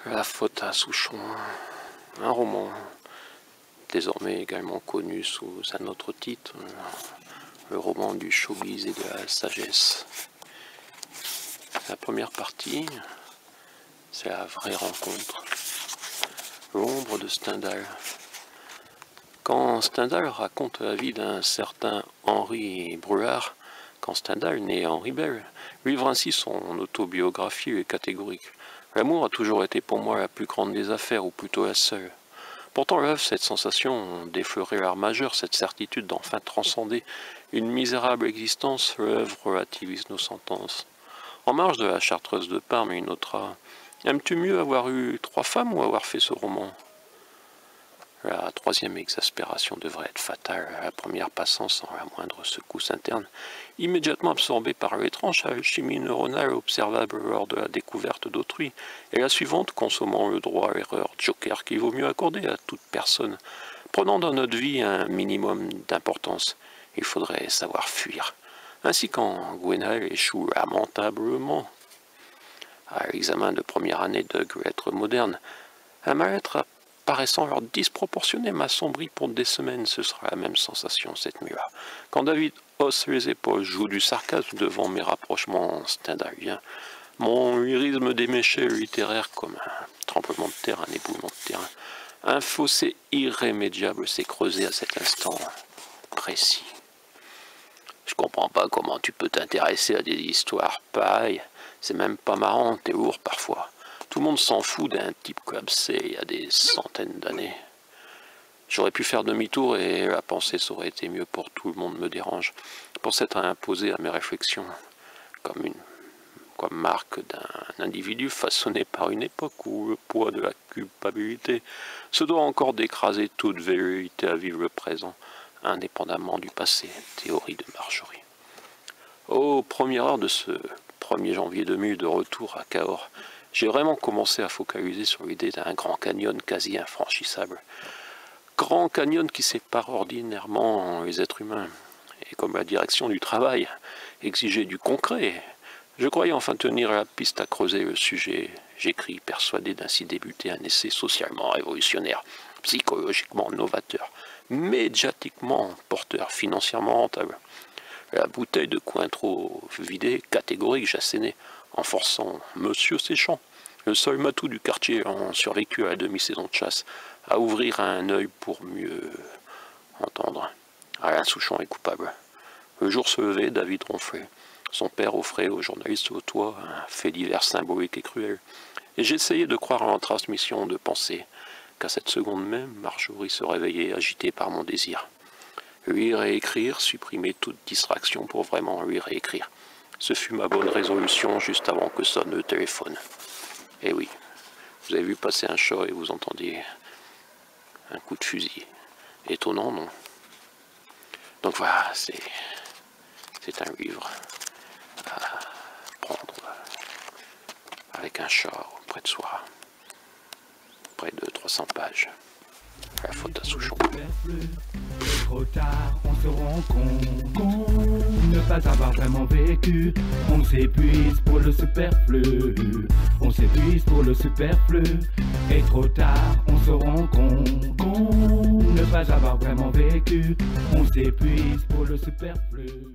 La faute à Souchon, un roman désormais également connu sous un autre titre, le roman du showbiz et de la sagesse. La première partie, c'est la vraie rencontre, l'ombre de Stendhal. Quand Stendhal raconte la vie d'un certain Henri Breuard, quand Stendhal, né Henri Bell, livre ainsi son autobiographie et catégorique. L'amour a toujours été pour moi la plus grande des affaires, ou plutôt la seule. Pourtant l'œuvre, cette sensation d'effleurer l'art majeur, cette certitude d'enfin transcender une misérable existence, l'œuvre relativise nos sentences. En marge de la Chartreuse de Parme, il notera « Aimes-tu mieux avoir eu 3 femmes ou avoir fait ce roman ?» La troisième exaspération devrait être fatale, la première passant sans la moindre secousse interne, immédiatement absorbée par l'étrange alchimie neuronale observable lors de la découverte d'autrui, et la suivante consommant le droit à l'erreur, joker qu'il vaut mieux accorder à toute personne. Prenant dans notre vie un minimum d'importance, il faudrait savoir fuir. Ainsi quand Gwenal échoue lamentablement à l'examen de première année de lettres modernes, un mal-être paraissant leur disproportionné m'assombrit pour des semaines, ce sera la même sensation cette nuit-là. Quand David hausse les épaules, joue du sarcasme devant mes rapprochements stendhaliens, mon lyrisme déméché littéraire comme un tremblement de terre, un éboulement de terrain. Un fossé irrémédiable s'est creusé à cet instant précis. Je comprends pas comment tu peux t'intéresser à des histoires pareilles, c'est même pas marrant, t'es lourd parfois. Tout le monde s'en fout d'un type comme c'est il y a des centaines d'années. J'aurais pu faire demi-tour et la pensée ça aurait été mieux pour tout le monde me dérange, pour s'être imposé à mes réflexions, comme marque d'un individu façonné par une époque où le poids de la culpabilité se doit encore d'écraser toute velléité à vivre le présent, indépendamment du passé. Théorie de Marjorie. Aux premières heures de ce 1er janvier 2000 de retour à Cahors, j'ai vraiment commencé à focaliser sur l'idée d'un grand canyon quasi infranchissable. Grand canyon qui sépare ordinairement les êtres humains. Et comme la direction du travail exigeait du concret, je croyais enfin tenir la piste à creuser le sujet. J'écris persuadé d'ainsi débuter un essai socialement révolutionnaire, psychologiquement novateur, médiatiquement porteur, financièrement rentable. La bouteille de Cointreau vidée, catégorique, j'assénais, en forçant Monsieur Séchant, le seul matou du quartier en survécu à la demi-saison de chasse, à ouvrir un œil pour mieux entendre. Alain Souchon est coupable. Le jour se levait, David ronflait. Son père offrait aux journalistes au toit un fait divers symbolique et cruel. Et j'essayais de croire en la transmission de pensée, qu'à cette seconde même, Marjorie se réveillait agitée par mon désir. Lui réécrire, supprimer toute distraction pour vraiment lui réécrire. Ce fut ma bonne résolution juste avant que sonne le téléphone. Eh oui, vous avez vu passer un chat et vous entendiez un coup de fusil. Étonnant, non? Donc voilà, c'est un livre à prendre avec un chat auprès de soi. Près de 300 pages. La faute à Souchon. Trop tard, on se rend compte ne pas avoir vraiment vécu. On s'épuise pour le superflu. On s'épuise pour le superflu. Et trop tard, on se rend compte ne pas avoir vraiment vécu. On s'épuise pour le superflu.